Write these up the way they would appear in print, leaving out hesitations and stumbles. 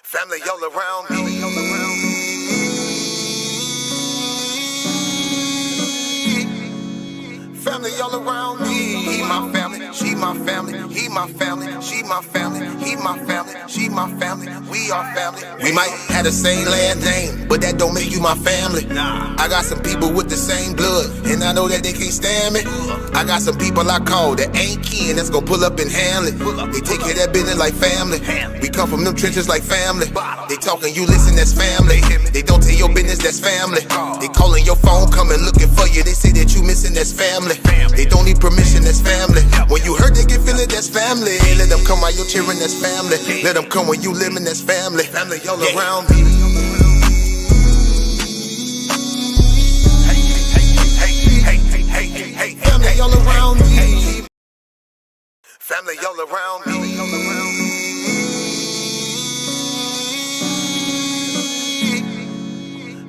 Family all around me. Family all around me. He my family, she my family. He my family, she my family. He my family, she my family. We are family. We might have the same last name, but that don't make you my family. I got some people with the same blood, and I know that they can't stand me. I got some people I call that ain't kin that's gonna pull up and handle it. They take care of that business like family. We come from them trenches like family. They talking, you listen, that's family. They don't tell your business, that's family. They calling your phone, coming looking for you. They say that you missing, that's family. They don't need permission, that's family. When you hurt, they can feel it, that's family. Let them come while you're cheering, that's family. Let them come when you living, that's family. Family all around me. Family all around me. Family all around me.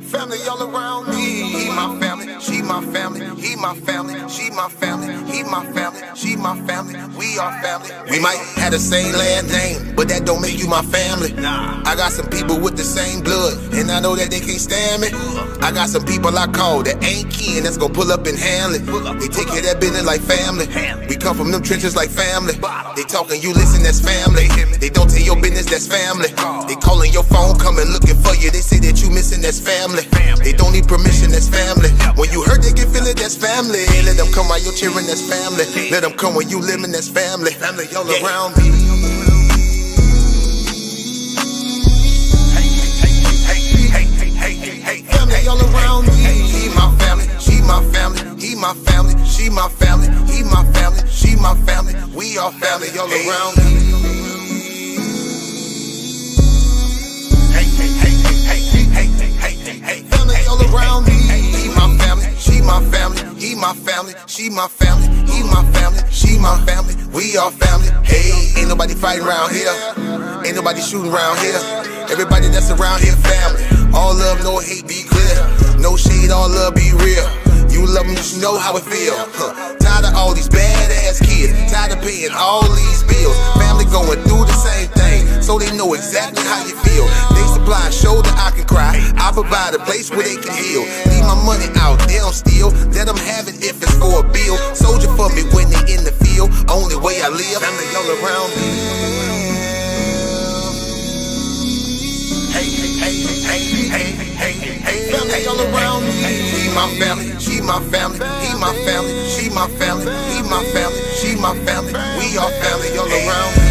Family all around me. He my family, she my family. He my family, she my family. He my family, she my family. We are family. We might have the same last name, but that don't make you my family. I got some people with the same blood, and I know that they can't stand me. I got some people I call that ain't kin that's gonna pull up and handle it. They take care of that business like family. We come from them trenches like family. They talking, you listen, that's family. They don't tell your business, that's family. They calling your phone, coming looking for you. They say that you missing, that's family. They don't need permission, that's family. When you hurt, they can feel it, that's family. Let them come while you're cheering, that's family. Let them come when you living, that's family. Family all around me. Family all around me. He my family, she my family. He my family, she my family. He my family, she my family. We are family all around me. Family all around me. He my family, she my family. He my family, she my family. He my family, she my family. We are family. Hey, ain't nobody fighting around here. Ain't nobody shooting around here. Everybody that's around here, family. All love, no hate, be clear. No shade, all love, be real. You love them, you should know how it feel. Tired of all these badass kids. Tired of paying all these bills. Family going through the same thing, so they know exactly how you feel. They supply a shoulder I can cry. I provide a place where they can heal. Leave my money out, they don't steal. Let them have it if it's for a bill. Soldier for me when they in the field. Only way I live. Family all around me. Family all around me. He my family, she my family. He my family, she my family. He my family, she my family. We are family all around me.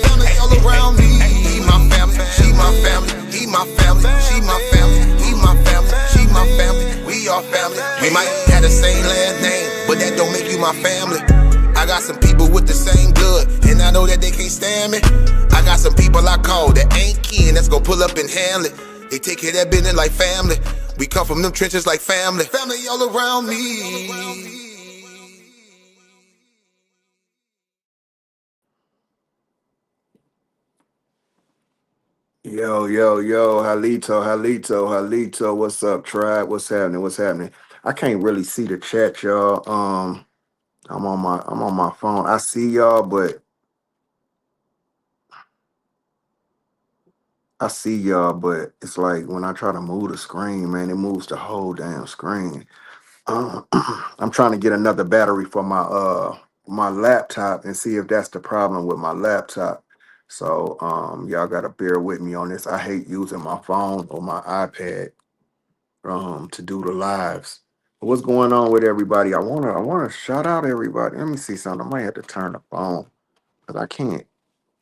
Family all around me. He my family, she my family. He my family, she my family. He my family, she my family. We are family. We might have the same last name, but that don't make you my family. I got some people with the same blood, and I know that they can't stand me. I got some people I call that ain't kin that's gonna pull up and handle it. They take care of that business like family. We come from them trenches like family. Family all around me. Yo, Halito, what's up, tribe? What's happening? What's happening? I can't really see the chat, y'all. I'm on my phone. I see y'all, but it's like when I try to move the screen, man, it moves the whole damn screen. I'm trying to get another battery for my laptop and see if that's the problem with my laptop. So y'all gotta bear with me on this. I hate using my phone or my iPad to do the lives. What's going on with everybody? I wanna shout out everybody. Let me see something. I might have to turn the phone because I can't.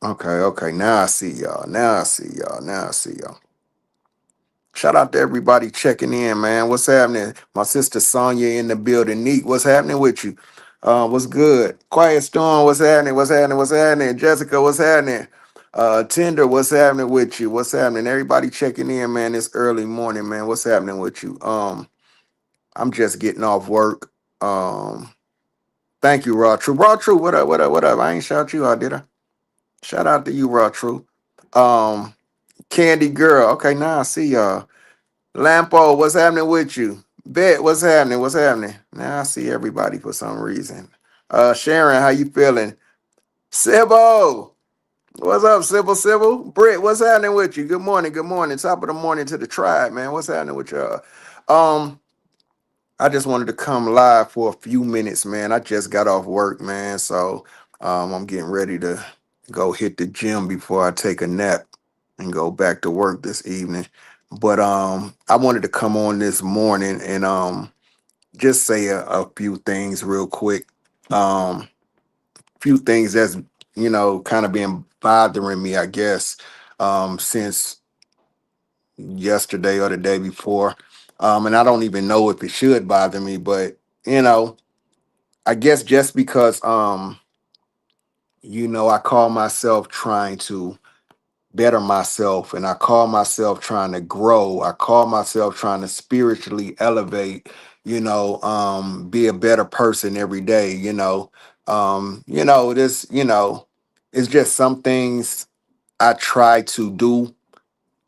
Okay. Now I see y'all. Now I see y'all. Shout out to everybody checking in, man. What's happening? My sister Sonya in the building. Neat, what's happening with you? What's good? Quiet Storm, what's happening? What's happening? Jessica, what's happening? Tinder, what's happening with you? What's happening? Everybody checking in, man. It's early morning, man. What's happening with you? I'm just getting off work. Um, Thank you, Raw True. Raw True, what up? I ain't shout you out, did I? Shout out to you, Raw True. Um, Candy Girl. Okay, now I see y'all. Lampo, what's happening with you? Bet, what's happening? Now I see everybody for some reason. Sharon, how you feeling? Sybil, what's up, Sybil? Sybil, Britt, what's happening with you? Good morning, good morning. Top of the morning to the tribe, man. What's happening with y'all? Um, I just wanted to come live for a few minutes, man. I just got off work, man, so I'm getting ready to go hit the gym before I take a nap and go back to work this evening. But I wanted to come on this morning and just say a few things real quick. Few things that's kind of been bothering me, I guess, since yesterday or the day before. And I don't even know if it should bother me, but you know, I guess just because I call myself trying to better myself and I call myself trying to grow, I call myself trying to spiritually elevate, be a better person every day, it's just some things I try to do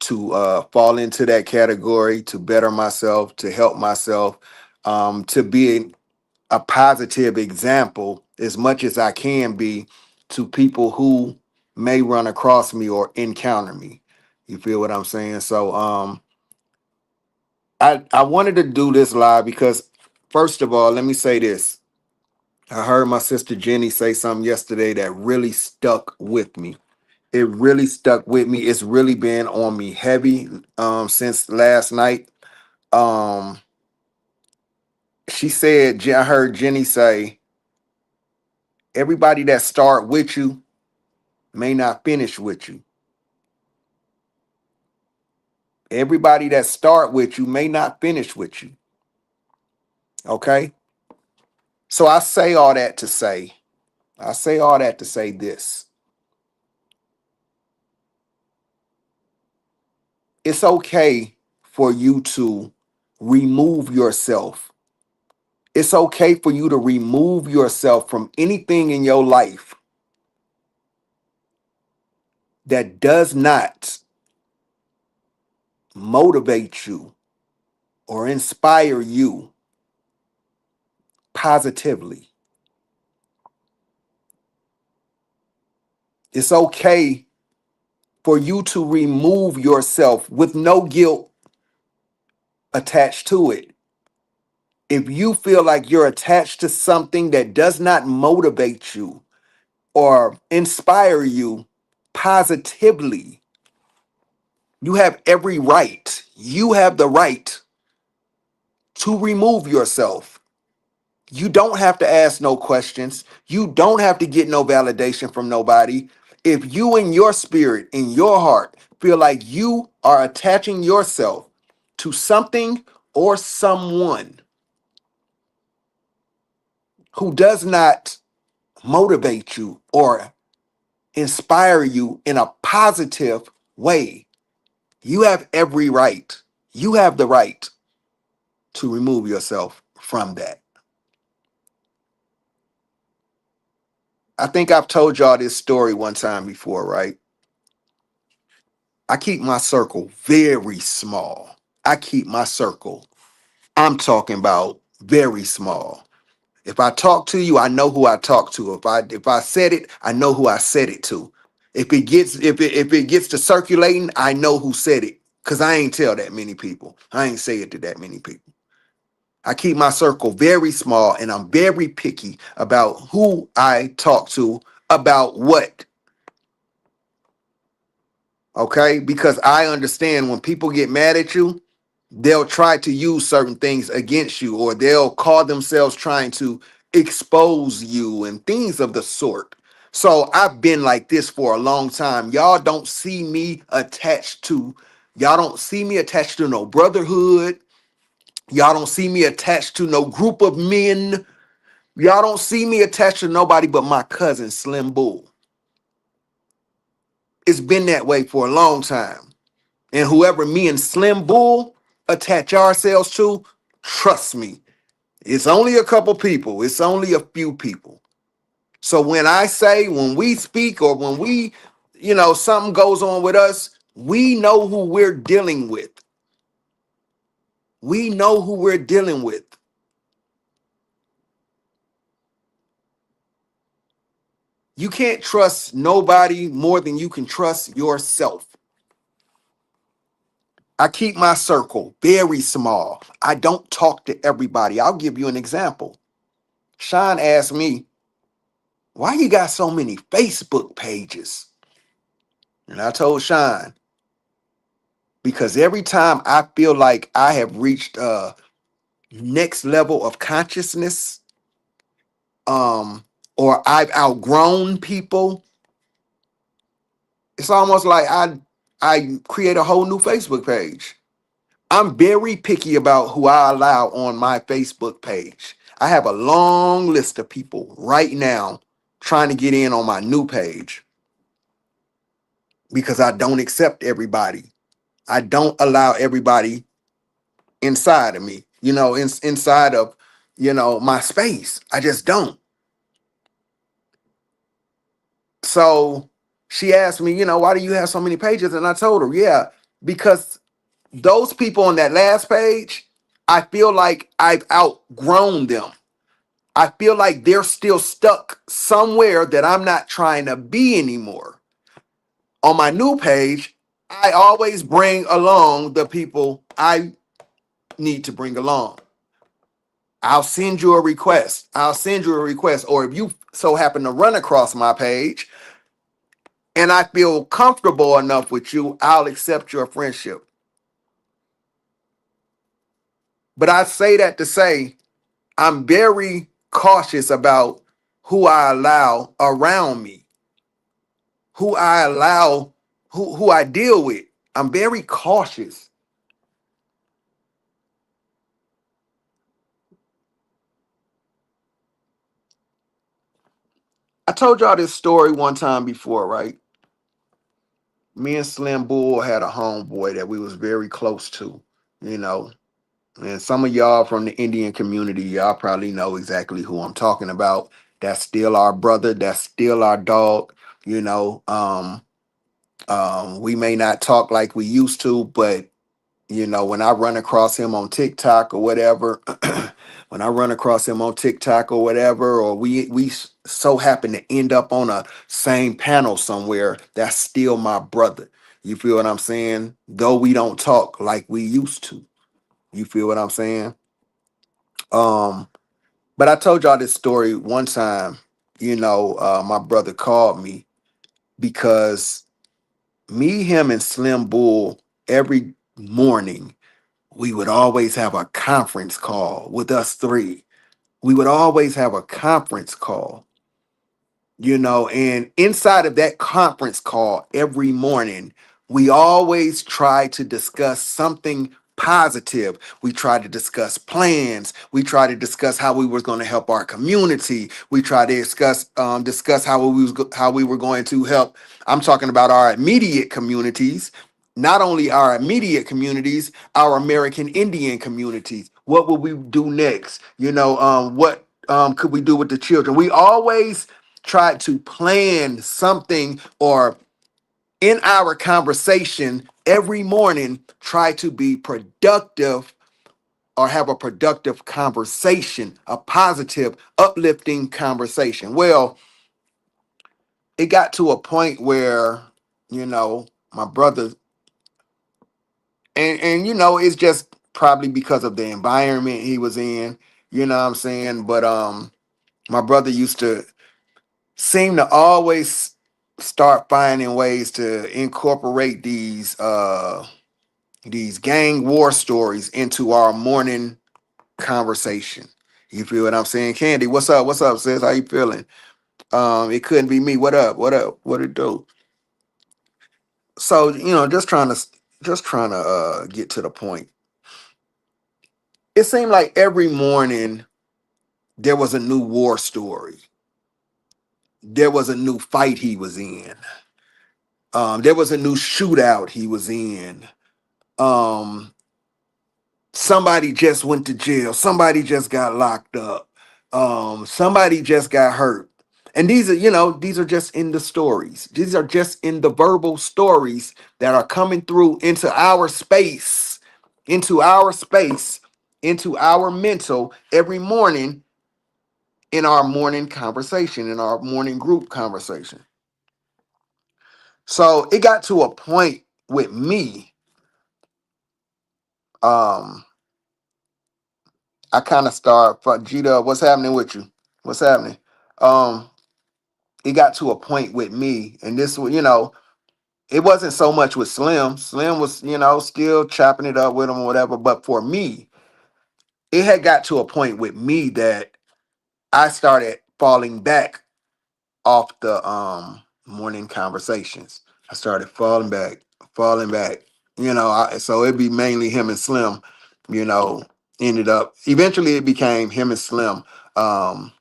to fall into that category, to better myself, to help myself, to be a positive example as much as I can be to people who may run across me or encounter me. You feel what I'm saying? So I wanted to do this live because first of all, let me say this. I heard my sister Jenny say something yesterday that really stuck with me. It really stuck with me. It's really been on me heavy since last night. Um she said, I heard Jenny say, everybody that start with you may not finish with you. Everybody that start with you may not finish with you. Okay? So I say all that to say this. It's okay for you to remove yourself. It's okay for you to remove yourself from anything in your life that does not motivate you or inspire you positively. It's okay for you to remove yourself with no guilt attached to it. If you feel like you're attached to something that does not motivate you or inspire you positively, you have every right. You have the right to remove yourself. You don't have to ask no questions. You don't have to get no validation from nobody. If you in your spirit, in your heart, feel like you are attaching yourself to something or someone who does not motivate you or inspire you in a positive way, you have every right. You have the right to remove yourself from that. I think I've told y'all this story one time before, right? I keep my circle very small. I keep my circle, I'm talking about very small. If I talk to you, I know who I talk to. If I said it, I know who I said it to. If it gets to circulating, I know who said it. Cause I ain't tell that many people. I ain't say it to that many people. I keep my circle very small and I'm very picky about who I talk to about what. Okay? Because I understand when people get mad at you, they'll try to use certain things against you, or they'll call themselves trying to expose you and things of the sort. So I've been like this for a long time. Y'all don't see me attached to no brotherhood. Y'all don't see me attached to no group of men. Y'all don't see me attached to nobody but my cousin Slim Bull. It's been that way for a long time. And whoever me and Slim Bull attach ourselves to, trust me, it's only a couple people. It's only a few people. So when we speak or when something goes on with us, we know who we're dealing with. We know who we're dealing with. You can't trust nobody more than you can trust yourself. I keep my circle very small. I don't talk to everybody. I'll give you an example. Sean asked me, why you got so many Facebook pages? And I told Sean, because every time I feel like I have reached a next level of consciousness, or I've outgrown people, it's almost like I create a whole new Facebook page. I'm very picky about who I allow on my Facebook page. I have a long list of people right now trying to get in on my new page because I don't accept everybody. I don't allow everybody inside of me, inside of, my space. I just don't. So she asked me, why do you have so many pages? And I told her, yeah, because those people on that last page, I feel like I've outgrown them. I feel like they're still stuck somewhere that I'm not trying to be anymore. On my new page, I always bring along the people I need to bring along. I'll send you a request. Or if you so happen to run across my page and I feel comfortable enough with you, I'll accept your friendship. But I say that to say I'm very cautious about who I allow around me, who I allow, who I deal with. I'm very cautious. I told y'all this story one time before, right? Me and Slim Bull had a homeboy that we was very close to, you know. And some of y'all from the Indian community, y'all probably know exactly who I'm talking about. That's still our brother. That's still our dog. You know, we may not talk like we used to, but when I run across him on TikTok or whatever, or we so happen to end up on a same panel somewhere, that's still my brother. You feel what I'm saying? Though we don't talk like we used to. You feel what I'm saying? Um, but I told y'all this story one time. My brother called me because me, him, and Slim Bull every morning we would always have a conference call with us three. We would always have a conference call, and inside of that conference call every morning, we always try to discuss something positive. We try to discuss plans. We try to discuss how we were going to help our community. We try to discuss how we were going to help. I'm talking about our immediate communities, not only our immediate communities, our American Indian communities. What will we do next? What could we do with the children? We always try to plan something, or in our conversation every morning, try to be productive or have a productive conversation, a positive, uplifting conversation. Well, it got to a point where, my brother, and it's just probably because of the environment he was in, you know what I'm saying? But my brother used to seem to always start finding ways to incorporate these gang war stories into our morning conversation. You feel what I'm saying? Candy, what's up? What's up, sis? How you feeling? It couldn't be me. What up? What up? What it do? So, just trying to get to the point. It seemed like every morning there was a new war story. There was a new fight he was in. There was a new shootout he was in. Um, Somebody just went to jail. Somebody just got locked up. Somebody just got hurt. And these are just in the stories. These are just in the verbal stories that are coming through into our space, into our mental every morning. in our morning conversation, in our morning group conversation. So it got to a point with me. Um, I kind of start for Gita, what's happening with you? What's happening? Um, it got to a point with me, and this was, it wasn't so much with Slim. Slim was, still chopping it up with him or whatever. But for me, it had got to a point with me that I started falling back off the morning conversations. I started falling back. So it'd be mainly him and Slim, you know, ended up eventually it became him and Slim, um,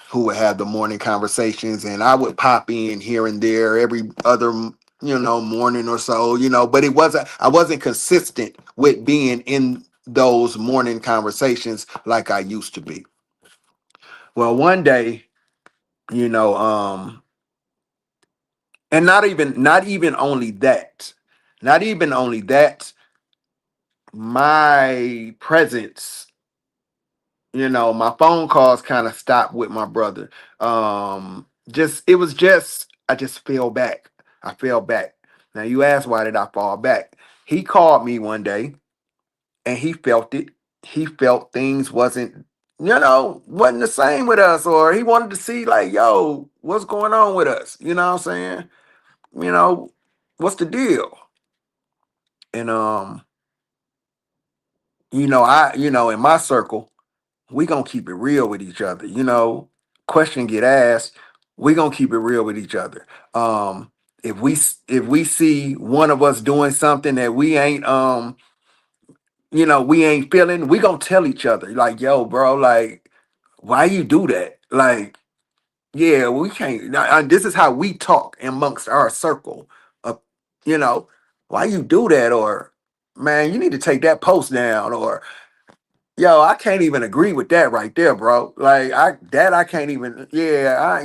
who would have the morning conversations, and I would pop in here and there every other morning or so, but I wasn't consistent with being in those morning conversations like I used to be. Well, one day, you know, and not even only that, my presence, my phone calls kind of stopped with my brother. Just it was just I just fell back. I fell back. Now you ask, why did I fall back? He called me one day and he felt it. He felt things wasn't the same with us, or he wanted to see like, yo, what's going on with us? You know what I'm saying? You know, what's the deal? And in my circle, we gonna keep it real with each other. Question get asked, we gonna keep it real with each other. If we see one of us doing something that we ain't feeling, we gonna tell each other like, yo, bro, like, why you do that? Like, yeah, we can't. This is how we talk amongst our circle. Of, you know, why you do that? Or, man, you need to take that post down. Or, yo, I can't even agree with that right there, bro. Like, I can't even. Yeah,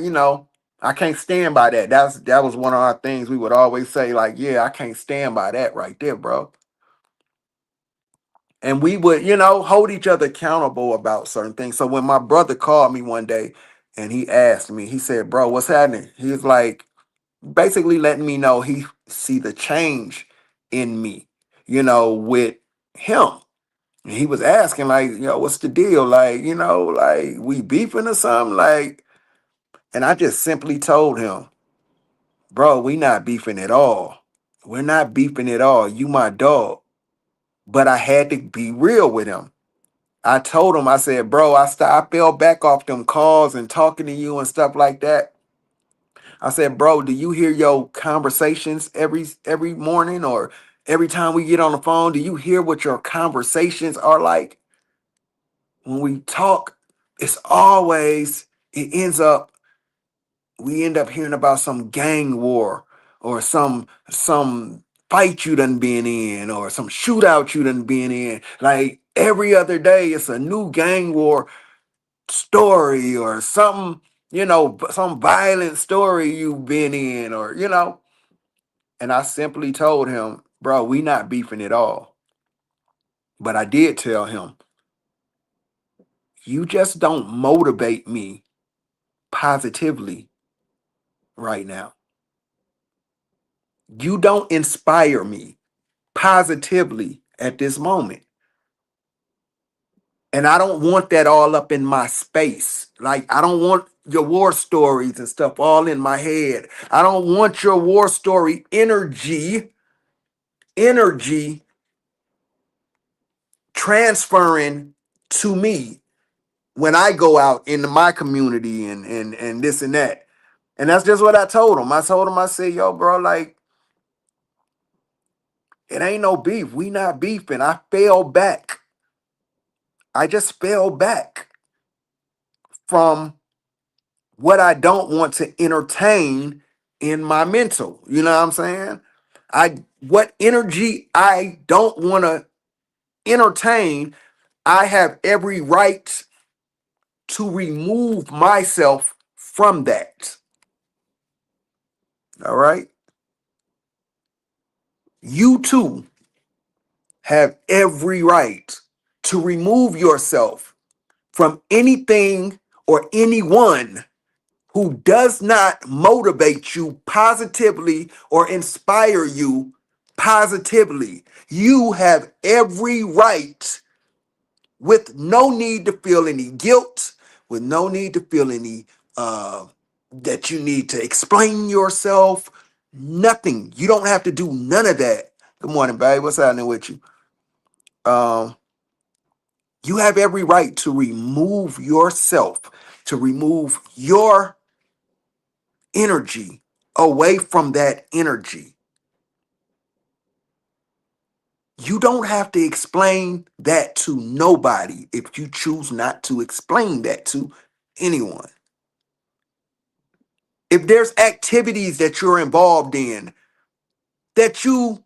I can't stand by that. That was one of our things we would always say. Like, yeah, I can't stand by that right there, bro. And we would, hold each other accountable about certain things. So when my brother called me one day and he asked me, he said, bro, what's happening? He was like, basically letting me know he see the change in me, with him. And he was asking, like, what's the deal? Like, like, we beefing or something? Like, and I just simply told him, bro, we not beefing at all. We're not beefing at all. You my dog. But I had to be real with him. I told him, I said, bro, I fell back off them calls and talking to you and stuff like that. I said, bro, do you hear your conversations every morning, or every time we get on the phone? Do you hear what your conversations are like? When we talk, it ends up, we end up hearing about some gang war, or some fight you done been in, or some shootout you done been in. Like every other day, it's a new gang war story, or something, some violent story you've been in, or and I simply told him, bro, we not beefing at all. But I did tell him, you just don't motivate me positively right now. You don't inspire me positively at this moment. And I don't want that all up in my space. Like, I don't want your war stories and stuff all in my head. I don't want your war story energy transferring to me when I go out into my community and this and that. And that's just what I told him. I said, yo, bro, like, it ain't no beef. We not beefing. I fell back. I just fell back from what I don't want to entertain in my mental. You know what I'm saying? What energy I don't want to entertain, I have every right to remove myself from that. All right? You too have every right to remove yourself from anything or anyone who does not motivate you positively or inspire you positively, you have every right, with no need to feel any guilt, with no need to feel any that you need to explain yourself. Nothing. You don't have to do none of that. Good morning, babe. What's happening with you? Um, you have every right to remove yourself, to remove your energy away from that energy. You don't have to explain that to nobody if you choose not to explain that to anyone. If there's activities that you're involved in that you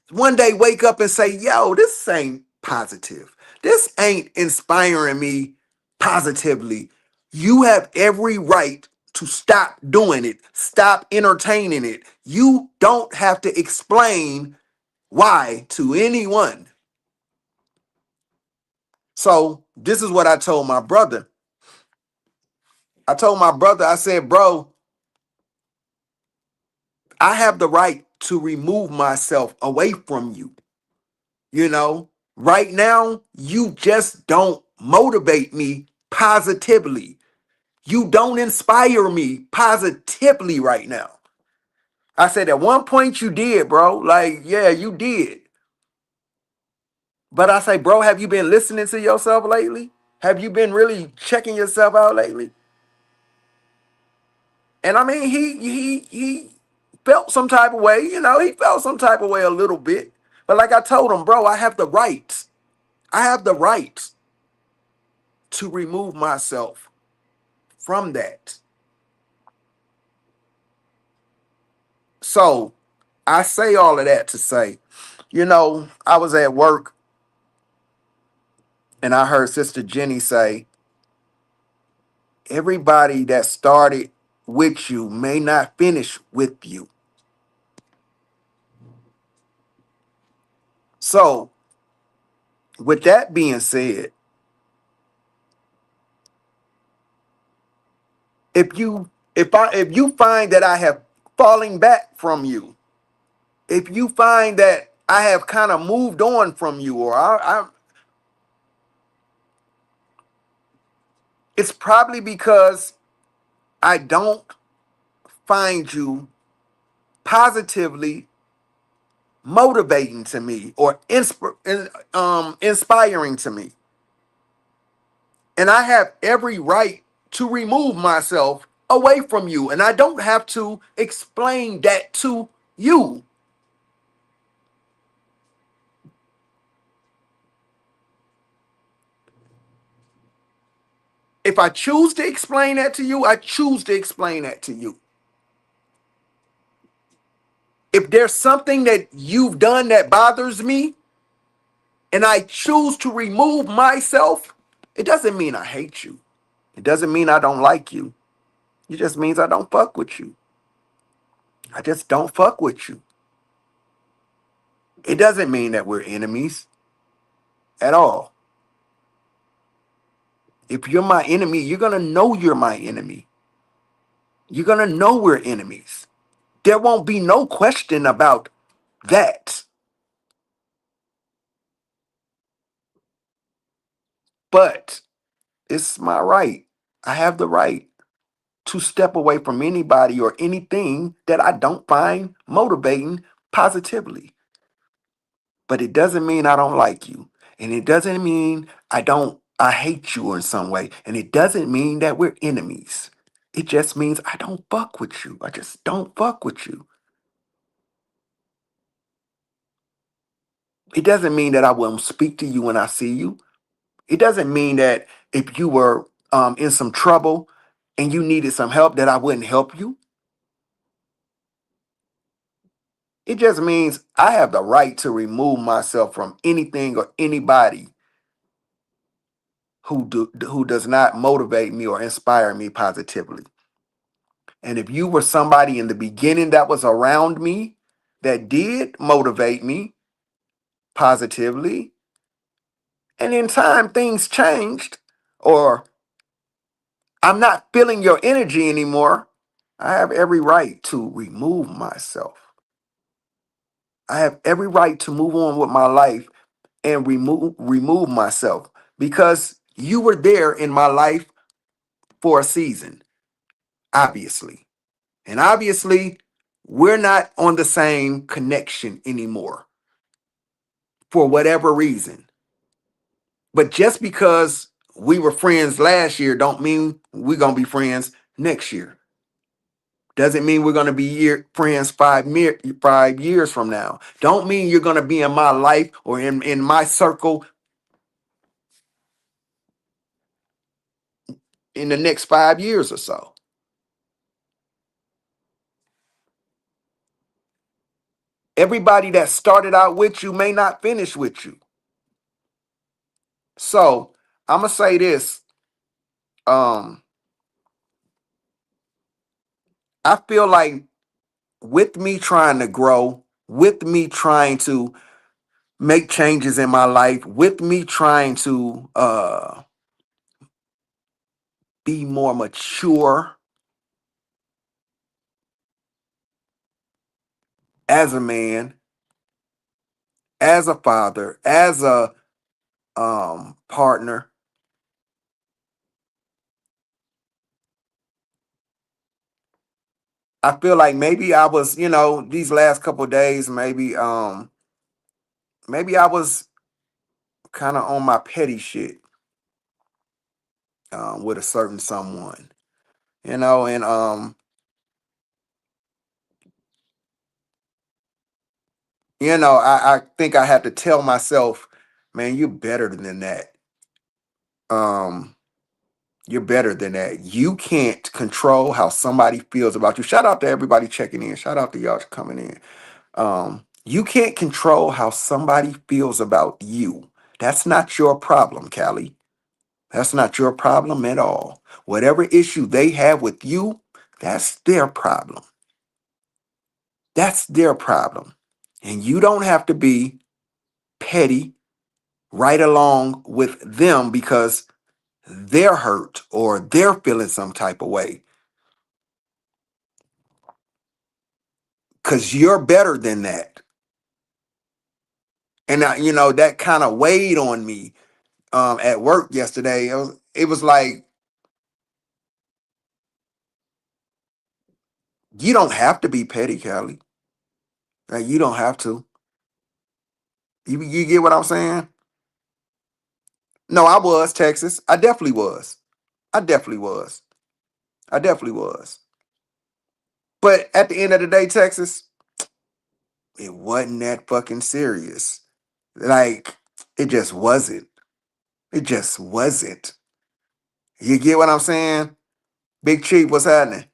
one day wake up and say, yo, this ain't positive, this ain't inspiring me positively, you have every right to stop doing it, stop entertaining it. You don't have to explain why to anyone. So this is what I told my brother. I said, bro, I have the right to remove myself away from you. You know, right now, you just don't motivate me positively. You don't inspire me positively right now. I said, at one point you did, bro. Like, yeah, you did. But I say, bro, have you been listening to yourself lately? Have you been really checking yourself out lately? And I mean, he felt some type of way, he felt some type of way a little bit. But like I told him, bro, I have the right. I have the right to remove myself from that. So I say all of that to say, I was at work and I heard Sister Jenny say, everybody that started with you may not finish with you. So with that being said, if you find that I have falling back from you, if you find that I have kind of moved on from you, or it's probably because I don't find you positively motivating to me or inspiring to me. And I have every right to remove myself away from you. And I don't have to explain that to you. If I choose to explain that to you, I choose to explain that to you. If there's something that you've done that bothers me and I choose to remove myself, it doesn't mean I hate you. It doesn't mean I don't like you. It just means I don't fuck with you. I just don't fuck with you. It doesn't mean that we're enemies at all. If you're my enemy, you're going to know you're my enemy. You're going to know we're enemies. There won't be no question about that. But it's my right. I have the right to step away from anybody or anything that I don't find motivating positively. But it doesn't mean I don't like you. And it doesn't mean I hate you in some way. And it doesn't mean that we're enemies. It just means I don't fuck with you. I just don't fuck with you. It doesn't mean that I won't speak to you when I see you. It doesn't mean that if you were in some trouble and you needed some help that I wouldn't help you. It just means I have the right to remove myself from anything or anybody who does not motivate me or inspire me positively. And if you were somebody in the beginning that was around me that did motivate me positively, and in time things changed, or I'm not feeling your energy anymore. I have every right to remove myself. I have every right to move on with my life and remove myself because you were there in my life for a season, obviously. And obviously, we're not on the same connection anymore for whatever reason. But just because we were friends last year don't mean we're going to be friends next year. Doesn't mean we're going to be friends 5 years from now. Don't mean you're going to be in my life or in my circle in the next 5 years or so. Everybody that started out with you may not finish with you. So I'm going to say this. Um, I feel like with me trying to grow, with me trying to make changes in my life, with me trying to be more mature as a man, as a father, as a partner, I feel like maybe I was, these last couple of days, maybe I was kind of on my petty shit with a certain someone, and I think I had to tell myself, man, you're better than that. Um, you're better than that. You can't control how somebody feels about you. Shout out to everybody checking in. Shout out to y'all coming in. You can't control how somebody feels about you. That's not your problem, Callie. That's not your problem at all. Whatever issue they have with you, that's their problem. That's their problem. And you don't have to be petty right along with them because they're hurt or they're feeling some type of way. Because you're better than that. And that kind of weighed on me at work yesterday. It was like, you don't have to be petty, Callie. Like, you don't have to. You get what I'm saying? No, I was Texas. I definitely was. I definitely was. I definitely was. But at the end of the day, Texas, it wasn't that fucking serious. Like, it just wasn't. It just wasn't. You get what I'm saying? Big Chief, what's happening?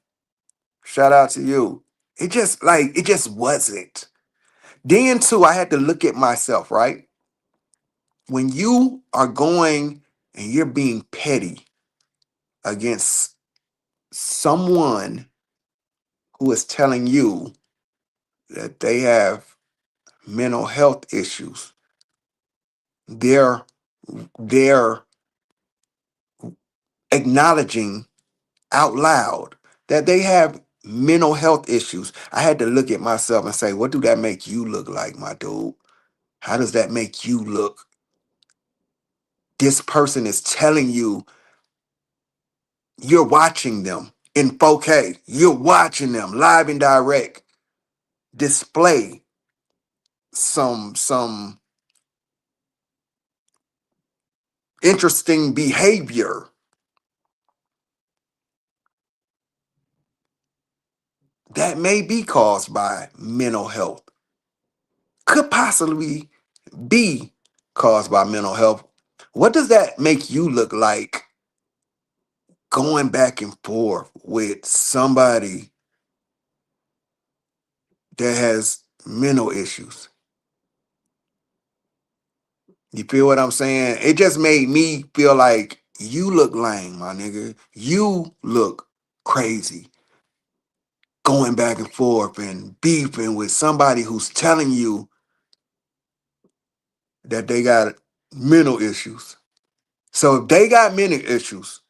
Shout out to you. It just wasn't. Then too, I had to look at myself, right? When you are going and you're being petty against someone who is telling you that they have mental health issues, they're they're acknowledging out loud that they have mental health issues. I had to look at myself and say, what do that make you look like, my dude? How does that make you look? This person is telling you, you're watching them in 4K. You're watching them live and direct display some interesting behavior that may be caused by mental health. Could possibly be caused by mental health. What does that make you look like going back and forth with somebody that has mental issues? You feel what I'm saying? It just made me feel like you look lame, my nigga. You look crazy. Going back and forth and beefing with somebody who's telling you that they got mental issues. So if they got mental issues,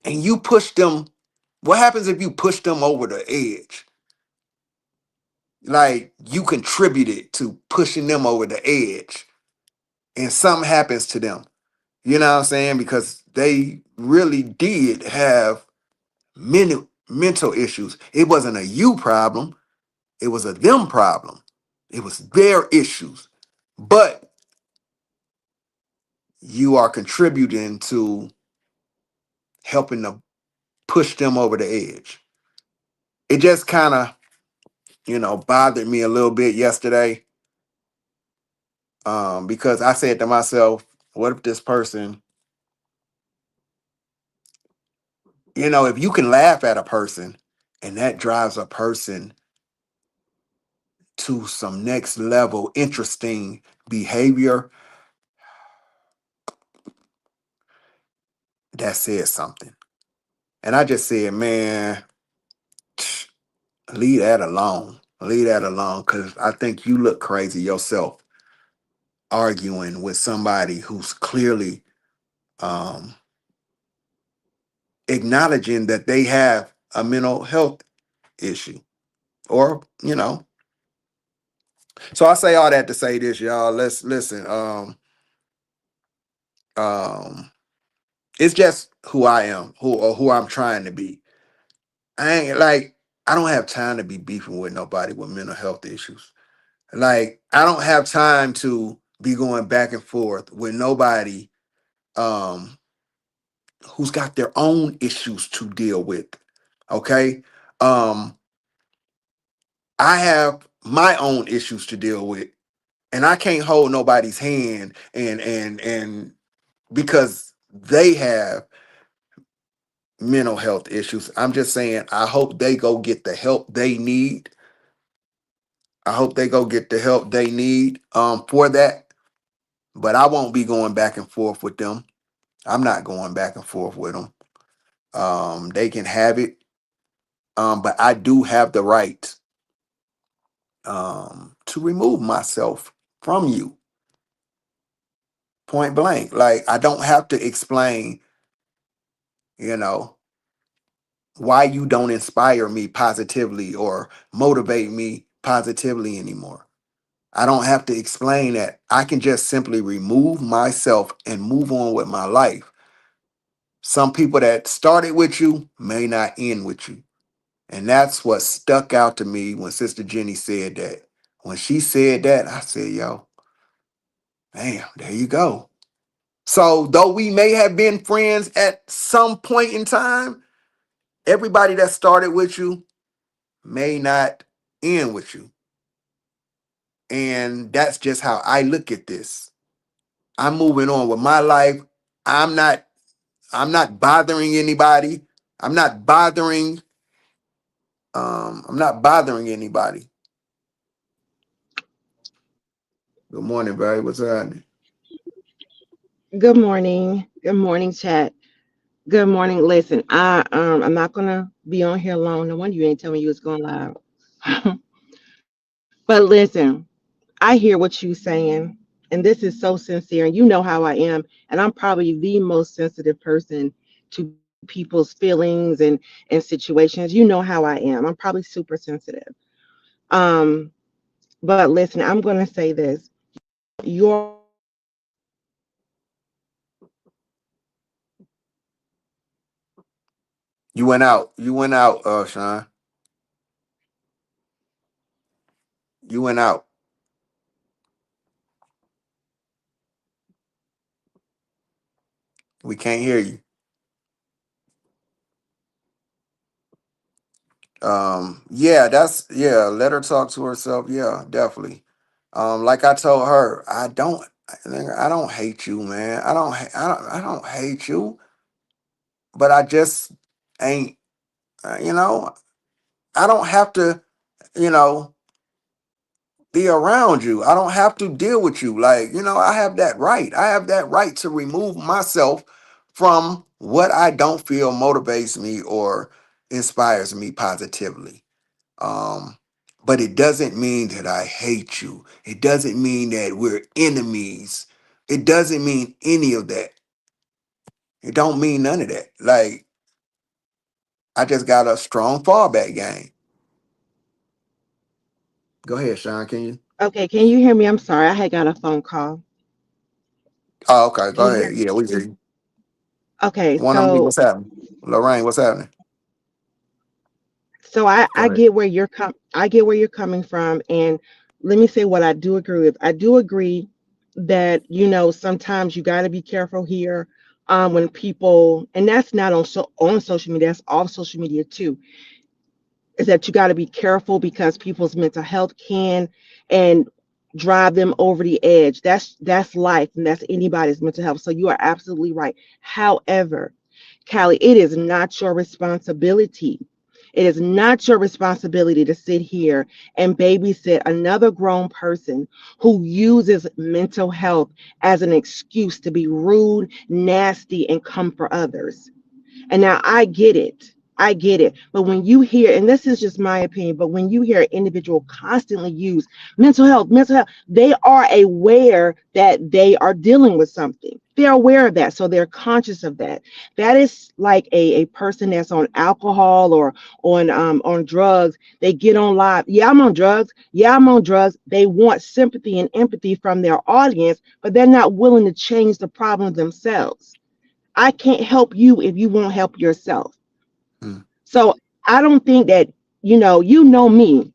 and you push them. What happens if you push them over the edge? Like you contributed to pushing them over the edge, and something happens to them. You know what I'm saying? Because they really did have mental issues. It wasn't a you problem, it was a them problem. It was their issues. But you are contributing to helping to push them over the edge. It just kind of, bothered me a little bit yesterday, because I said to myself, what if this person, if you can laugh at a person and that drives a person to some next level interesting behavior, that says something. And I just said, man, leave that alone. Leave that alone, because I think you look crazy yourself arguing with somebody who's clearly um, acknowledging that they have a mental health issue. Or, so I say all that to say this, y'all. Let's listen. Um, it's just who I am, who I'm trying to be. I don't have time to be beefing with nobody with mental health issues. Like, I don't have time to be going back and forth with nobody um who's got their own issues to deal with. Okay. Um, I have my own issues to deal with, and I can't hold nobody's hand and because they have mental health issues. I'm just saying I hope they go get the help they need. I hope they go get the help they need for that. But I won't be going back and forth with them. I'm not going back and forth with them. They can have it. But I do have the right to remove myself from you. Point blank. Like, I don't have to explain, you know, why you don't inspire me positively or motivate me positively anymore. I don't have to explain that. I can just simply remove myself and move on with my life. Some people that started with you may not end with you. And that's what stuck out to me when Sister Jenny said that. When she said that, I said, yo, damn, there you go. So, though we may have been friends at some point in time, everybody that started with you may not end with you. And that's just how I look at this. I'm moving on with my life. I'm not I'm not bothering anybody. I'm not bothering I'm not bothering anybody. Good morning, Barry. What's happening? Good morning. Good morning, chat. Good morning. Listen, I'm not gonna be on here long. No wonder you ain't telling me you was going live. But listen, I hear what you saying, and this is so sincere, and you know how I am, and I'm probably the most sensitive person to people's feelings and situations. You know how I am. I'm probably super sensitive. Um, but listen, I'm gonna say this. Your You went out. You went out, Sean. You went out. We can't hear you. Yeah, let her talk to herself. Yeah, definitely. Like I told her, I don't hate you, man. I don't hate you, but I just ain't, you know, I don't have to, you know, be around you. I don't have to deal with you. Like, I have that right. I have that right to remove myself from what I don't feel motivates me or inspires me positively. Um, but it doesn't mean that I hate you. It doesn't mean that we're enemies. It doesn't mean any of that. It don't mean none of that. Like, I just got a strong fallback game. Go ahead, Sean. Can you? Okay, can you hear me? I'm sorry, I had got a phone call. Oh, okay. Can Go you hear ahead. me? Yeah, we hear you. Okay, One of me. so What's happening? Lorraine, what's happening? I Go ahead. get where I get where you're coming from, and let me say what I do agree with. I do agree that sometimes you got to be careful here, when people, and that's not on social media, that's off social media too, is that you got to be careful because people's mental health can and drive them over the edge. That's life, and that's anybody's mental health. So you are absolutely right. However, Callie, it is not your responsibility. It is not your responsibility to sit here and babysit another grown person who uses mental health as an excuse to be rude, nasty, and come for others. And now I get it. I get it. But when you hear, and this is just my opinion, but when you hear an individual constantly use mental health, they are aware that they are dealing with something. They're aware of that. So they're conscious of that. That is like a person that's on alcohol or on drugs. They get on live. Yeah, I'm on drugs. Yeah, I'm on drugs. They want sympathy and empathy from their audience, but they're not willing to change the problem themselves. I can't help you if you won't help yourself. Mm, So I don't think that, you know me.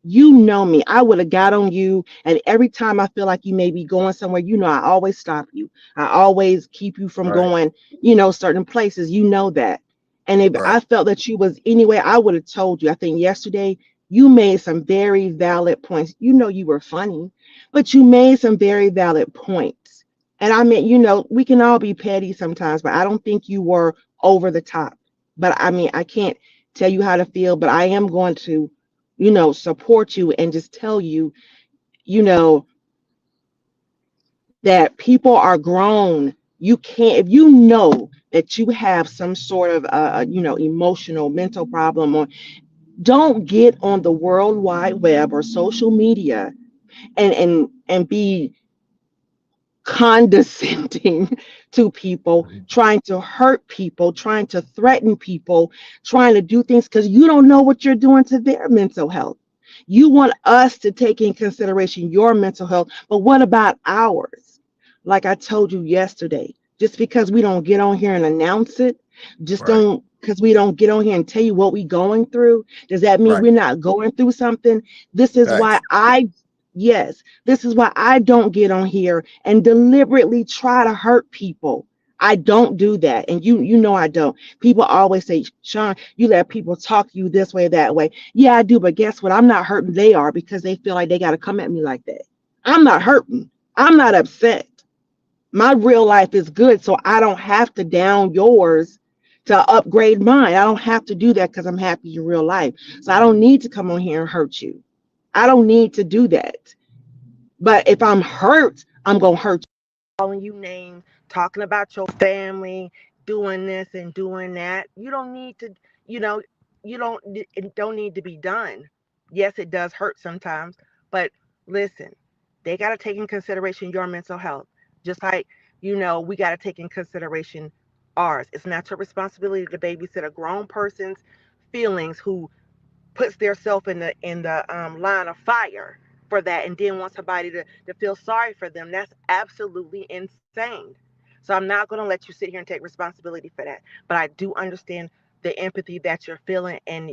I would have got on you. And every time I feel like you may be going somewhere, I always stop you. I always keep you from right. going, certain places. You know that. And if Right. I felt that you was anyway, I would have told you. I think yesterday you made some very valid points. You were funny, but you made some very valid points. And I mean, we can all be petty sometimes, but I don't think you were over the top. But I mean, I can't tell you how to feel, but I am going to, support you and just tell you, you know, that people are grown. You can't, if you know that you have some sort of, emotional, mental problem, or don't get on the World Wide Web or social media and be condescending to people, Mhm. trying to hurt people, trying to threaten people, trying to do things because you don't know what you're doing to their mental health. You want us to take in consideration your mental health, but what about ours? Like I told you yesterday, just because we don't get on here and announce it, just Right. don't because we don't get on here and tell you what we're going through, does that mean Right. we're not going through something? This is why Thanks. yes, this is why I don't get on here and deliberately try to hurt people. I don't do that. And you know I don't. People always say, Sean, you let people talk to you this way, that way. Yeah, I do, but guess what? I'm not hurting. They are because they feel like they gotta come at me like that. I'm not hurting. I'm not upset. My real life is good, so I don't have to down yours to upgrade mine. I don't have to do that because I'm happy in real life. So I don't need to come on here and hurt you. I don't need to do that. But if I'm hurt, I'm gonna hurt you. Calling you names, talking about your family, doing this and doing that. You don't need to, you know, it don't need to be done. Yes, it does hurt sometimes, but listen, they gotta take in consideration your mental health. Just like, we gotta take in consideration ours. It's not your responsibility to babysit a grown person's feelings who puts themselves in the line of fire for that and then want somebody to feel sorry for them. That's absolutely insane. So I'm not going to let you sit here and take responsibility for that. But I do understand the empathy that you're feeling and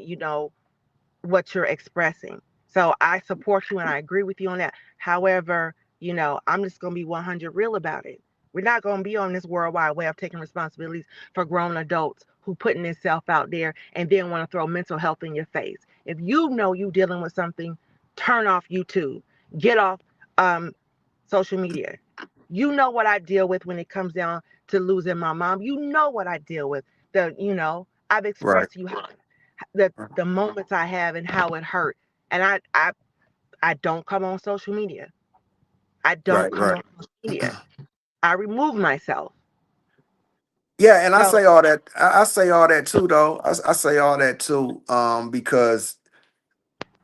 what you're expressing. So I support you and I agree with you on that. However, I'm just going to be 100 real about it. We're not going to be on this worldwide way of taking responsibilities for grown adults who putting themselves out there and then want to throw mental health in your face. If you know you dealing with something, turn off YouTube. Get off um, social media. You know what I deal with when it comes down to losing my mom. You know what I deal with. I've Right. expressed to you how the moments I have and how it hurt. And I don't come on social media. I don't Right. come Right. on social media. I remove myself. Yeah, and I So say all that. I say all that too, though. I say all that too, because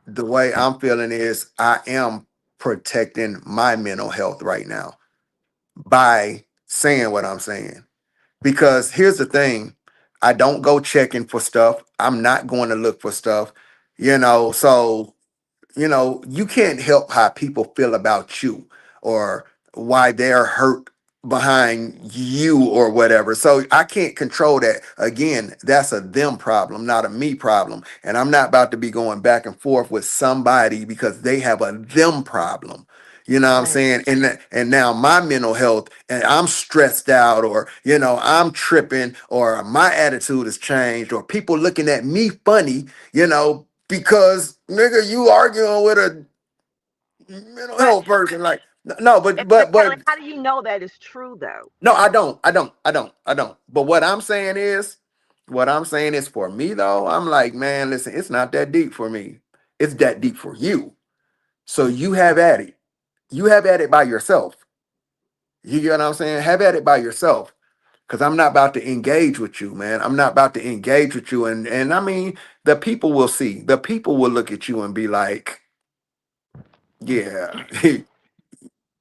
the way I'm feeling is I am protecting my mental health right now by saying what I'm saying. Because here's the thing. I don't go checking for stuff. I'm not going to look for stuff, so you can't help how people feel about you or why they're hurt behind you or whatever. So I can't control that. Again, that's a them problem, not a me problem. And I'm not about to be going back and forth with somebody because they have a them problem. You know what I'm Right. saying? And now my mental health and I'm stressed out or I'm tripping or my attitude has changed or people looking at me funny, because nigga, you arguing with a mental But health person. Like, no, but but but Kelly, but how do you know that is true though? no, I don't. But what I'm saying is for me though, I'm like, man, listen, it's not that deep for me. It's that deep for you. So you have at it. You have at it by yourself. You get what I'm saying? Have at it by yourself. Cause I'm not about to engage with you, man. I'm not about to engage with you. And I mean, the people will see. The people will look at you and be like, yeah,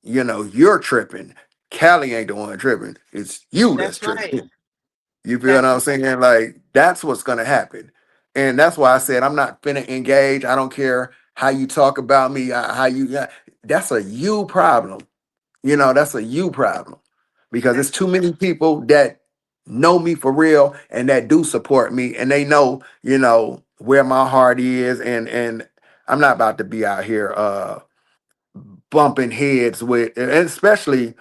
you're tripping. Callie ain't the one tripping. It's you that's That's right. tripping. You feel what That's I'm saying? Like, that's what's gonna happen. And that's why I said I'm not finna engage. I don't care how you talk about me, how you that's a you problem. That's a you problem. Because that's it's too many people that know me for real and that do support me and they know, where my heart is and I'm not about to be out here bumping heads with, and especially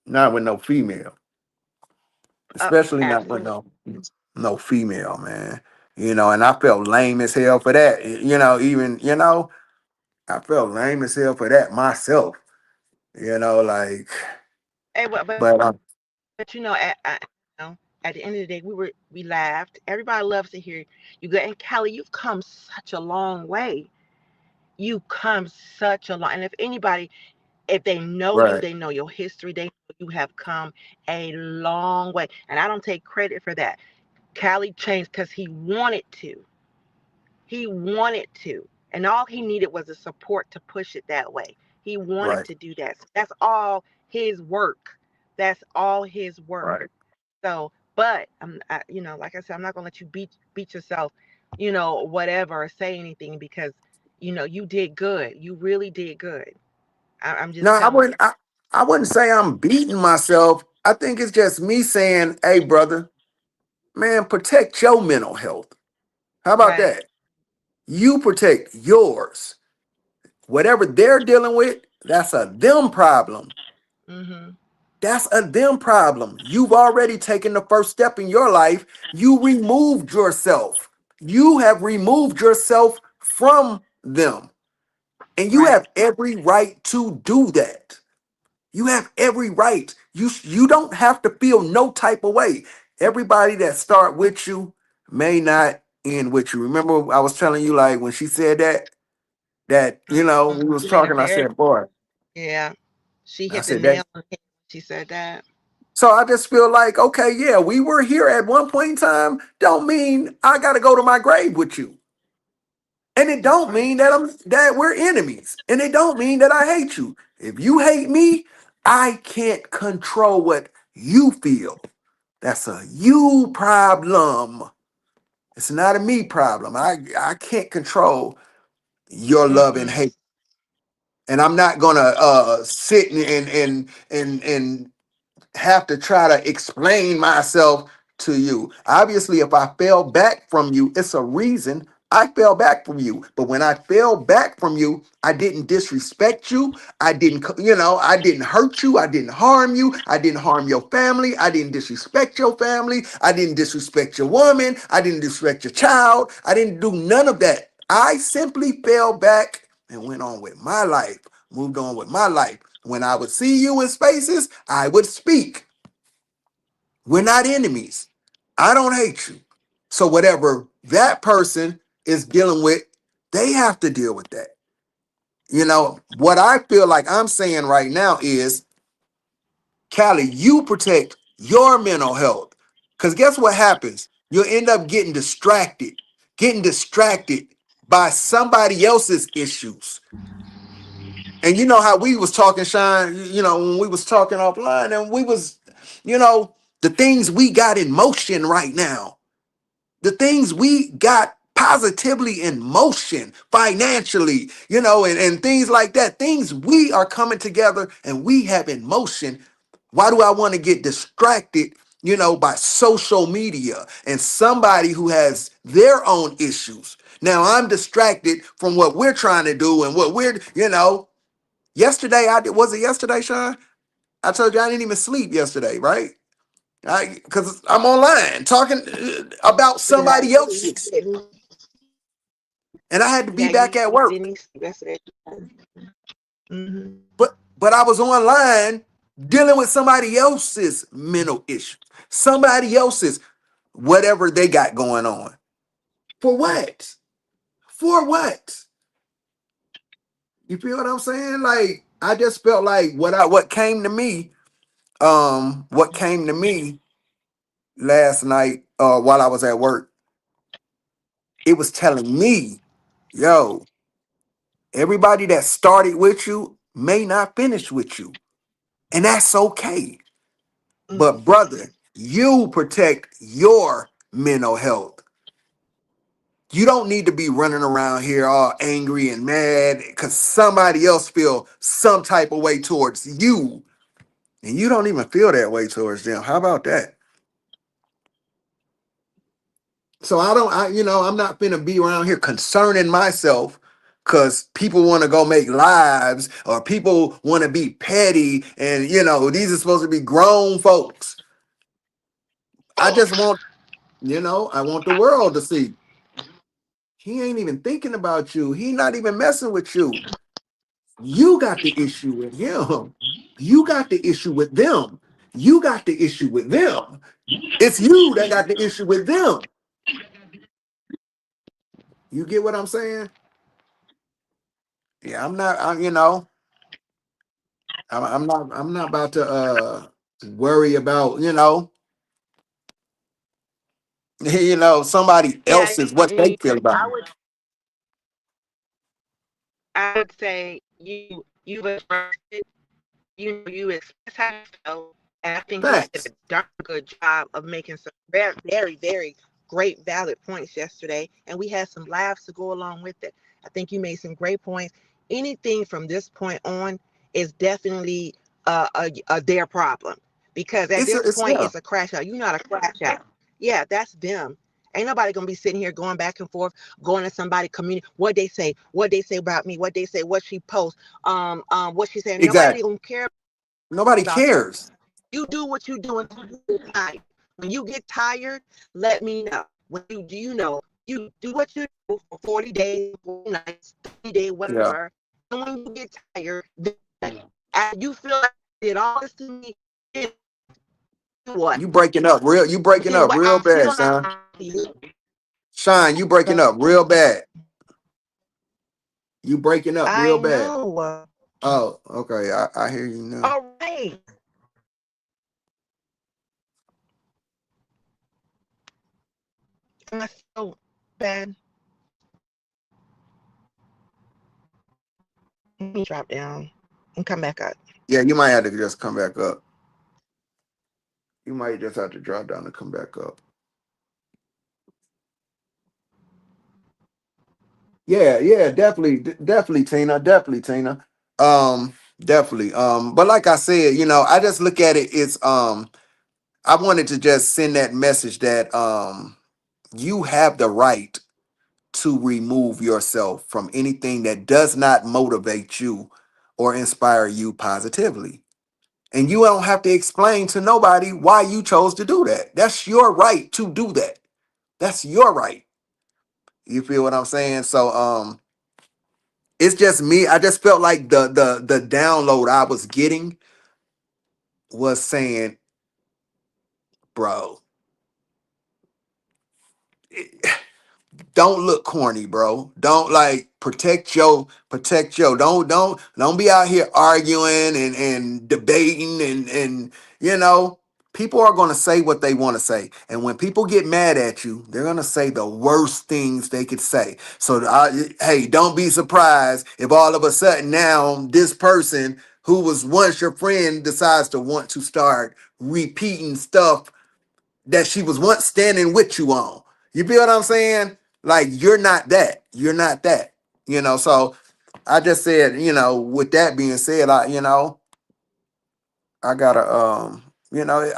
not with no female, especially not with absolutely. no female, man. And I felt lame as hell for that. Even I felt lame as hell for that myself. Like, Hey, but but you know, at the end of the day, we laughed. Everybody loves to hear you go. And Kelly, you've come such a long way. You come such a long. And if anybody, if they know you, right, they know your history. They know you have come a long way. And I don't take credit for that. Callie changed because he wanted to. He wanted to. And all he needed was the support to push it that way. He wanted right, to do that. So that's all his work. That's all his work. right. So, but like I said, I'm not gonna let you beat yourself, whatever, or say anything because, you did good. You really did good. I'm No, just I telling wouldn't. you. I wouldn't say I'm beating myself. I think it's just me saying, "Hey, brother, man, protect your mental health." How about Right. that? You protect yours. Whatever they're dealing with, that's a them problem. Mhm. That's a them problem. You've already taken the first step in your life. You removed yourself. You have removed yourself from them. And you Right. have every right to do that. You have every right. You don't have to feel no type of way. Everybody that start with you may not end with you. Remember, I was telling you like when she said that we was She hit it talking. I very. said, boy, Yeah. She I hit the said that. nail on the head. She said that. So I just feel like, okay, yeah, we were here at one point in time. Don't mean I got to go to my grave with you, and it That's don't right. mean that we're enemies, and it don't mean that I hate you. If you hate me, I can't control what you feel. That's a you problem. It's not a me problem. I can't control your love and Mm-mm. hate, and I'm not gonna sit and have to try to explain myself to you. Obviously, if I fell back from you, it's a reason I fell back from you. But when I fell back from you, I didn't disrespect you. I didn't hurt you. I didn't harm you. I didn't harm your family. I didn't disrespect your family. I didn't disrespect your woman. I didn't disrespect your child. I didn't do none of that. I simply fell back and went on with my life, moved on with my life. When I would see you in spaces, I would speak. We're not enemies. I don't hate you. So whatever that person is dealing with, they have to deal with that. What I feel like I'm saying right now is, Callie, you protect your mental health. Because guess what happens? You'll end up getting distracted by somebody else's issues. And you know how we was talking, Sean, when we was talking offline and we was, you know, The things we got in motion right now, the things we got positively in motion financially, and things like that, things we are coming together and we have in motion. Why do I want to get distracted, by social media and somebody who has their own issues? Now I'm distracted from what we're trying to do and what yesterday was it yesterday, Sean? I told you I didn't even sleep yesterday, right? Because I'm online talking about Yeah, somebody you else's, didn't. and I had to be Yeah, back you at didn't work. sleep yesterday. Mm-hmm. But I was online dealing with somebody else's mental issue, somebody else's whatever they got going on. For what? For what? You feel what I'm saying? Like I just felt like what came to me, what came to me last night, while I was at work, it was telling me, yo, everybody that started with you may not finish with you. And that's okay. But brother, you protect your mental health. You don't need to be running around here all angry and mad because somebody else feel some type of way towards you. And you don't even feel that way towards them. How about that? So I'm not finna be around here concerning myself because people want to go make lives or people want to be petty. And, these are supposed to be grown folks. I just want, I want the world to see. He ain't even thinking about you. He not even messing with you. You got the issue with him. You got the issue with them. You got the issue with them. It's you that got the issue with them. You get what I'm saying? Yeah, I'm not. I'm not about to worry about somebody Yeah, else's what they feel about me. I would say you've addressed it. You express how you feel, and I think you did Facts. a darn good job of making some very, very, very great, valid points yesterday, and we had some laughs to go along with it. I think you made some great points. Anything from this point on is definitely their problem because at this It's point yeah. it's a crash out. You're not a crash out. Yeah, that's them. Ain't nobody gonna be sitting here going back and forth, going to somebody community. What they say about me, what they say, what she posts, what she said. Nobody Exactly. gonna care Nobody about that. cares. You do what you do until you get tired. When you get tired, let me know. When you do, you do what you do for 40 days, 40 nights, 30 days, Yeah. whatever. And when you get tired, then and you feel like you did all this to me, then what? You breaking Then up what? real I'm bad, still son. not. Shine, you breaking up real bad. You breaking up real I bad. know. Oh, okay. I hear you now. All right. Am I so bad? Let me drop down and come back up. Yeah, you might have to just come back up. You might just have to drop down and come back up. Yeah, yeah, definitely, definitely, Tina, definitely, Tina. Definitely. But like I said, I just look at it. It's I wanted to just send that message that you have the right to remove yourself from anything that does not motivate you or inspire you positively. And you don't have to explain to nobody why you chose to do that. That's your right to do that. That's your right. You feel what I'm saying? So it's just me. I just felt like the download I was getting was saying, bro, don't look corny, bro. Don't like protect your don't be out here arguing and debating and people are going to say what they want to say. And when people get mad at you, they're going to say the worst things they could say. So hey, don't be surprised if all of a sudden now this person who was once your friend decides to want to start repeating stuff that she was once standing with you on. You feel what I'm saying? Like you're not that. You're not that. So I just said, with that being said, I gotta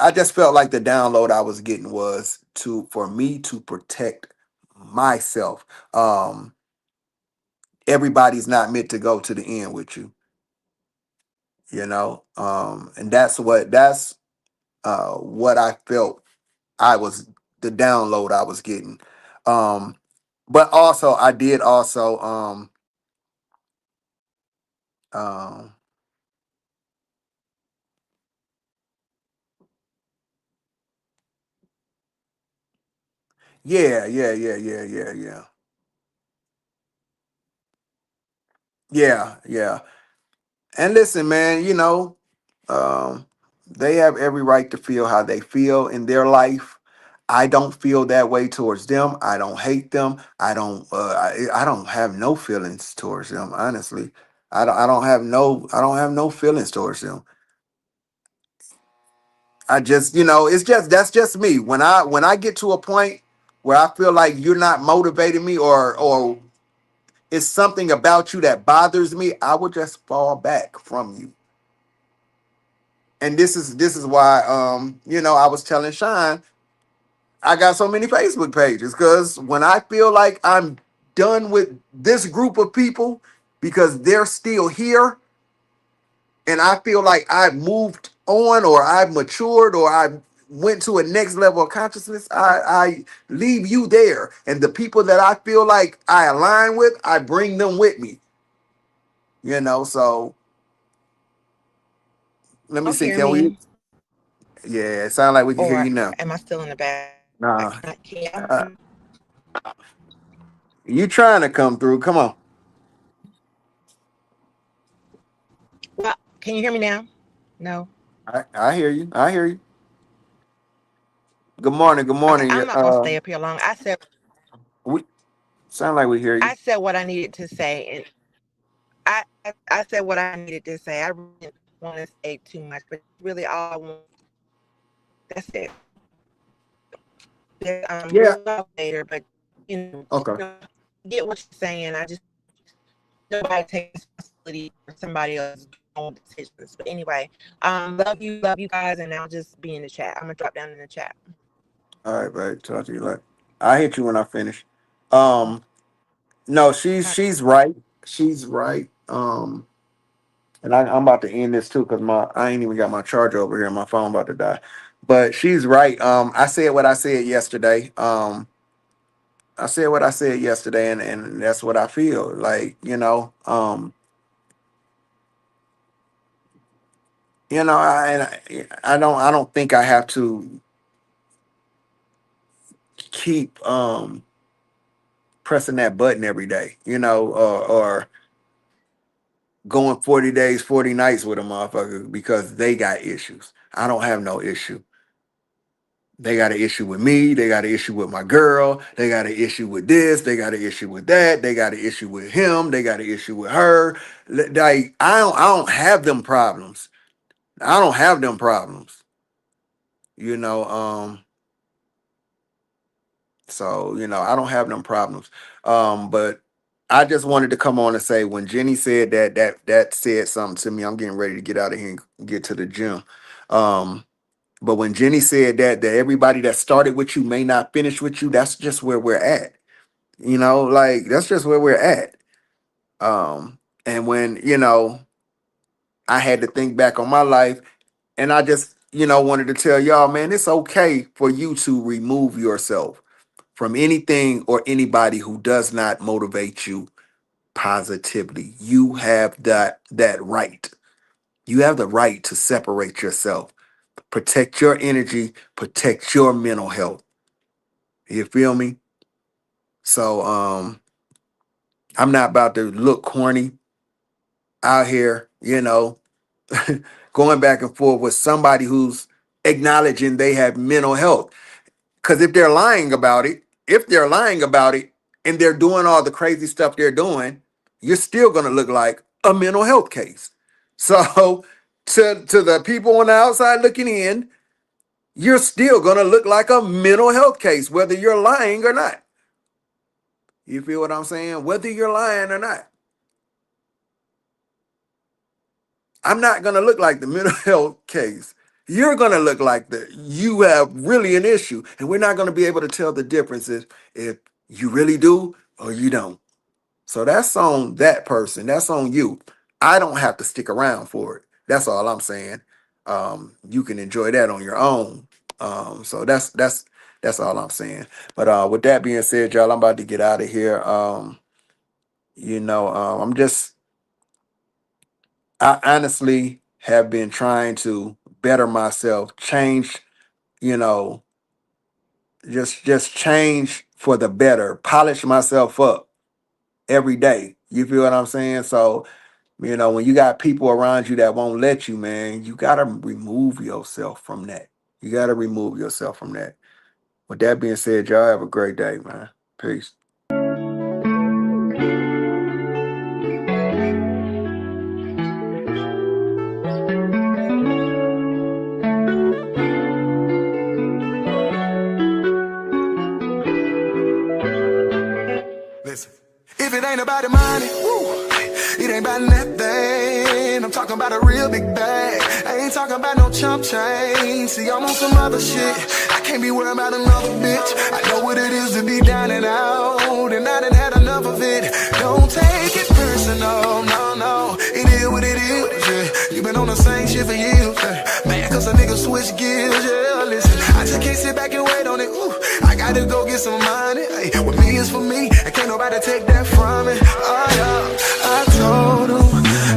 I just felt like the download I was getting was to for me to protect myself. Everybody's not meant to go to the end with you, and that's what I felt I was the download I was getting. Um, but also I did also um yeah, yeah, yeah, yeah, yeah, yeah. Yeah, yeah. And listen, man, um, they have every right to feel how they feel in their life. I don't feel that way towards them. I don't hate them. I don't have no feelings towards them, honestly. I don't have no feelings towards them. I just, it's just that's just me. When I get to a point where I feel like you're not motivating me or it's something about you that bothers me, I would just fall back from you. And this is why I was telling Sean I got so many Facebook pages because when I feel like I'm done with this group of people because they're still here and I feel like I've moved on or I've matured or I went to a next level of consciousness, I leave you there. And the people that I feel like I align with, I bring them with me. So let me Y'all see. hear Can we? me? Yeah, it sounds like we can hear Or you now. am I still in the back? Nah, Can y'all hear uh, me? you trying to come through? Come on. Well, can you hear me now? No. I hear you. I hear you. Good morning. Good Okay, morning. I'm not gonna stay up here long. We sound like we hear you. I said what I needed to say, and I said what I needed to say. I really didn't want to say too much, but really all I want. That's it. Yeah. We'll talk later, but Okay. get what you're saying. I just nobody takes responsibility for somebody else's own decisions. But anyway, love you guys, and I'll just be in the chat. I'm gonna drop down in the chat. All right, babe. Talk to you later. I hit you when I finish. Um, no, she's Uh, she's right. She's right. And I'm about to end this too because my I ain't even got my charger over here. My phone about to die. But she's right. I said what I said yesterday. I said what I said yesterday, and that's what I feel like. I don't think I have to keep pressing that button every day, or going 40 days, 40 nights with a motherfucker because they got issues. I don't have no issue. They got an issue with me. They got an issue with my girl. They got an issue with this. They got an issue with that. They got an issue with him. They got an issue with her. Like I don't have them problems. I don't have them problems. You know, um, I don't have them problems. But I just wanted to come on and say when Jenny said that said something to me. I'm getting ready to get out of here and get to the gym. Um, but when Jenny said that everybody that started with you may not finish with you, that's just where we're at. Like that's just where we're at. And when, I had to think back on my life and I just, wanted to tell y'all, man, it's okay for you to remove yourself from anything or anybody who does not motivate you positively. You have that right. You have the right to separate yourself, protect your energy, protect your mental health. You feel me? So I'm not about to look corny out here, going back and forth with somebody who's acknowledging they have mental health. Because if they're lying about it and they're doing all the crazy stuff they're doing, you're still gonna look like a mental health case. So to the people on the outside looking in, you're still gonna look like a mental health case, whether you're lying or not. You feel what I'm saying? Whether you're lying or not. I'm not gonna look like the mental health case. You're gonna look like you have really an issue, and we're not gonna be able to tell the differences if you really do or you don't. So that's on that person. That's on you. I don't have to stick around for it. That's all I'm saying. You can enjoy that on your own. So that's all I'm saying. But with that being said, y'all, I'm about to get out of here. I honestly have been trying to better myself, change, you know, just change for the better, polish myself up every day. You feel what I'm saying? So, when you got people around you that won't let you, man, you got to remove yourself from that. You got to remove yourself from that. With that being said, y'all have a great day, man. Peace. Listen, if it ain't about the money, woo, it ain't about nothing. I'm talking about a real big bag. I ain't talking about no chump change. See, I'm on some other shit. I can't be worried about another bitch. I know what it is to be down and out, and I done had enough of it. Don't take it personal, no. It is what it is, yeah. You been on the same shit for years, man, cause a nigga switch gears, yeah. Listen, I just can't sit back and wait on it, ooh. I gotta go get some money, hey. What me is for me, and can't nobody take that from me. Oh yeah, I told them,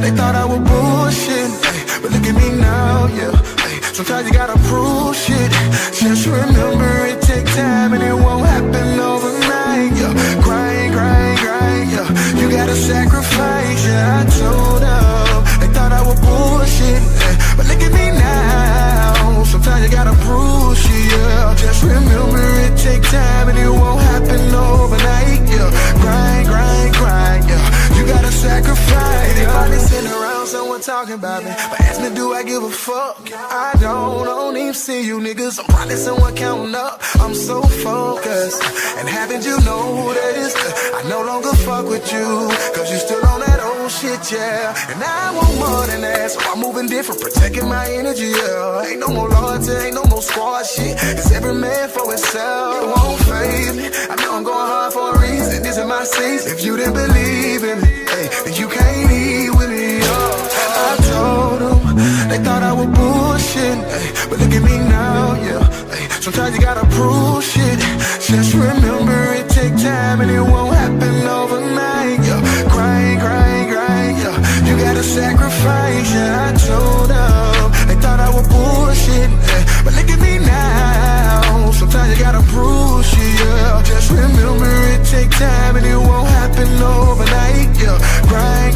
they thought I was bullshit, hey. But look at me now, yeah, hey. Sometimes you gotta prove shit. Just remember it take time and it won't happen overnight, yeah. Grind, yeah. You gotta sacrifice, yeah. I told them, they thought I was bullshit, hey. But look at me now. Sometimes you gotta prove shit, yeah. Just remember it take time and it won't happen overnight, yeah. Grind, yeah. You gotta sacrifice. They probably sitting around someone talking about me, but ask me, do I give a fuck? I don't even see you niggas. I'm probably someone counting up. I'm so focused, and haven't you noticed? I no longer fuck with you, cause you still on that old shit, yeah. And I want more than that, so I'm moving different, protecting my energy, yeah. Ain't no more loyalty, ain't no more squad shit. It's every man for himself. It won't phase me. I know I'm going hard for a reason. This is my season. If you didn't believe in me, hey, then you can't eat with me, oh. I told them, they thought I was bullshit, hey. But look at me now, yeah, hey. Sometimes you gotta prove shit. Just remember it take time and it won't happen overnight, yeah. Grind, yeah. You gotta sacrifice, yeah. I told them, they thought I was bullshit, hey. But look at me now. Sometimes you gotta prove shit, yeah. Just remember it take time and it won't happen overnight, yeah. Grind,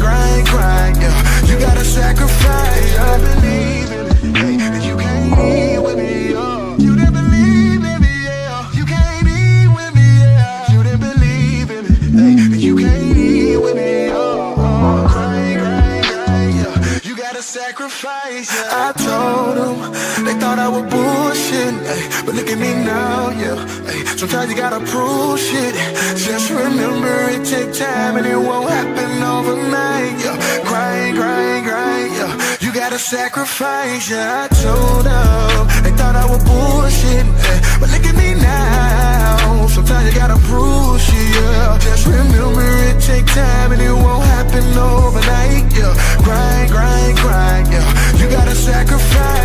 yeah. You gotta sacrifice, I believe in it, hey. And you can't eat with me, yeah. You didn't believe in me, yeah. You can't eat with me, yeah. You didn't believe in it, hey. And you can't eat with me, yeah. Grind, yeah. You gotta sacrifice, yeah. I told them, they thought I was bullshit, ay. But look at me now, yeah, ay. Sometimes you gotta prove shit. Just remember it take time and it won't happen overnight, yeah. Grind, yeah. You gotta sacrifice, yeah. I told them, they thought I was bullshit, ay. But look at me now. Sometimes you gotta prove shit, yeah. Just remember it take time and it won't happen overnight, yeah. Grind, yeah. You gotta sacrifice.